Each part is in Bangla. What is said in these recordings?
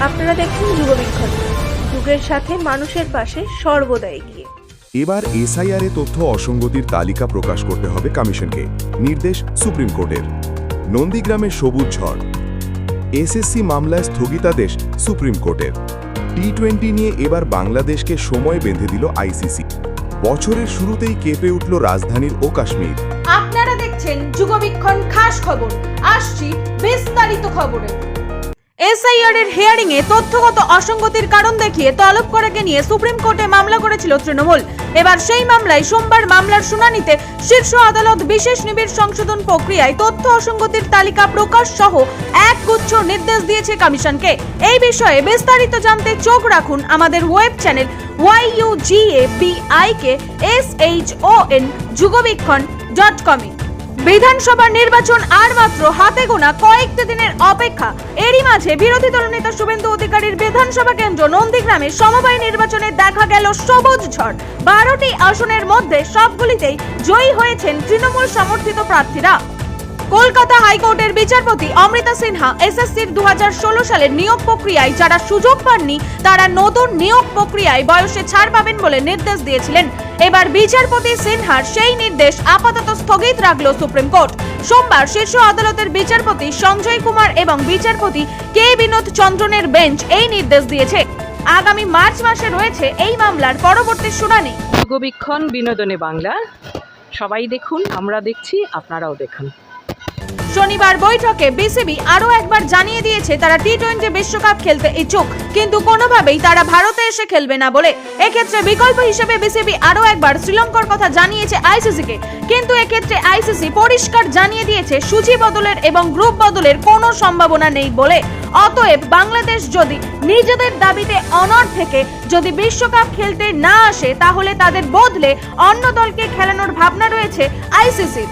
আপনারা দেখুন যুগবীক্ষণ, যুগের সাথে মানুষের পাশে সর্বদা এগিয়ে। এবার এসআইআর এ তথ্য অসঙ্গতির তালিকা প্রকাশ করতে হবে কমিশনকে, নির্দেশ সুপ্রিম কোর্টের। নন্দীগ্রামের সবুজ ঝড়, এসএসসি মামলায় স্থগিতাদেশ সুপ্রিম কোর্টের। টি-20 নিয়ে এবার বাংলাদেশকে সময় বেঁধে দিল আইসিসি। বছরের শুরুতেই কেঁপে উঠল রাজধানীর ও কাশ্মীর। আপনারা দেখছেন যুগবীক্ষণ খাস খবর, আসছি বিস্তারিত খবরে। এসআইআর এর হিয়ারিং এ তথ্যগত অসঙ্গতির কারণ দেখিয়ে তলব করাকে নিয়ে সুপ্রিম কোর্টে মামলা করেছিল তৃণমূল। এবার সেই মামলায় সোমবার মামলার শুনানিতে শীর্ষ আদালত বিশেষ নিবিড় সংশোধন প্রক্রিয়ায় তথ্য অসঙ্গতির তালিকা প্রকাশ সহ একগুচ্ছ নির্দেশ দিয়েছে কমিশনকে। এই বিষয়ে বিস্তারিত জানতে চোখ রাখুন আমাদের ওয়েব চ্যানেল YUGABIKSHON যুগবীক্ষণ.com এ। বিধানসভা নির্বাচন আর মাত্র হাতে গোনা কয়েকটি দিনের অপেক্ষা। এরই মাঝে বিরোধী দলনেতা শুভেন্দু অধিকারীর বিধানসভা কেন্দ্র নন্দীগ্রামে সমবায় নির্বাচনে দেখা গেল সবুজ ঝড়। 12টি আসনের মধ্যে সবগুলিতেই জয়ী হয়েছেন তৃণমূল সমর্থিত প্রার্থীরা। কলকাতা হাইকোর্টের বিচারপতি অমৃতা সিনহা এসএসসির 2016 সালের নিয়োগ প্রক্রিয়ায় যারা সুযোগ পাননি তারা নতুন নিয়োগ প্রক্রিয়ায় বয়সে ছাড় পাবেন বলে নির্দেশ দিয়েছিলেন। এবার বিচারপতি সিনহার সেই নির্দেশ আপাতত স্থগিত রাখল সুপ্রিম কোর্ট। সোমবার শীর্ষ আদালতের বিচারপতি সঞ্জয় কুমার এবং বিচারপতি কে বিনোদ চন্দ্রনের বেঞ্চ এই নির্দেশ দিয়েছে। আগামী মার্চ মাসে রয়েছে এই মামলার পরবর্তী শুনানি। যুগবীক্ষণ বিনোদনে বাংলা, সবাই দেখুন, আমরা দেখছি, আপনারাও দেখুন। শনিবার বৈঠকে বিসিবি আরো একবার জানিয়ে দিয়েছে তারা টি-20 বিশ্বকাপ খেলতে ইচ্ছুক, কিন্তু কোনোভাবেই তারা ভারতে এসে খেলবে না বলে। এক্ষেত্রে বিকল্প হিসেবে বিসিবি আরো একবার শ্রীলঙ্কার কথা জানিয়েছে আইসিসিকে, কিন্তু এক্ষেত্রে আইসিসি পরিষ্কার জানিয়ে দিয়েছে সূচি বদলের এবং গ্রুপ বদলের কোনো সম্ভাবনা নেই বলে। অতএব বাংলাদেশ যদি নিজেদের দাবিতে অনড় থেকে যদি বিশ্বকাপ খেলতে না আসে তাহলে তাদের বদলে অন্য দলকে খেলানোর ভাবনা রয়েছে আইসিসির।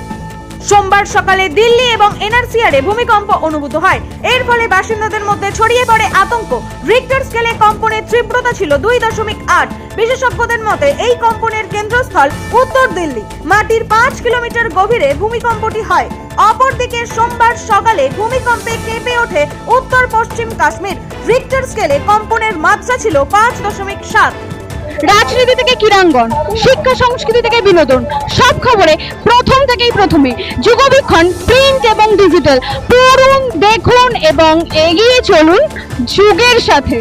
সোমবার সকালে দিল্লি এবং এনআরসিআরে ভূমিকম্প অনুভূত হয়। এর ফলে বাসিন্দাদের মধ্যে ছড়িয়ে পড়ে আতঙ্ক। রিক্টার স্কেলে কম্পনের তীব্রতা ছিল 2.8। বিশেষজ্ঞদের মতে এই কম্পনের কেন্দ্রস্থল উত্তর দিল্লি। মাটির 5 কিলোমিটার গভীরে ভূমিকম্পটি হয়। অপরদিকে সোমবার সকালে ভূমিকম্পে কেঁপে ওঠে উত্তর পশ্চিম কাশ্মীর। রিক্টার স্কেলে কম্পনের মাত্রা ছিল 5.7। রাজনীতি থেকে ক্রীড়াঙ্গন, শিক্ষা সংস্কৃতি থেকে বিনোদন, সব খবরে প্রথমে যুগবীক্ষণ প্রিন্ট এবং ডিজিটাল। পড়ুন, দেখুন এবং এগিয়ে চলুন যুগের সাথে।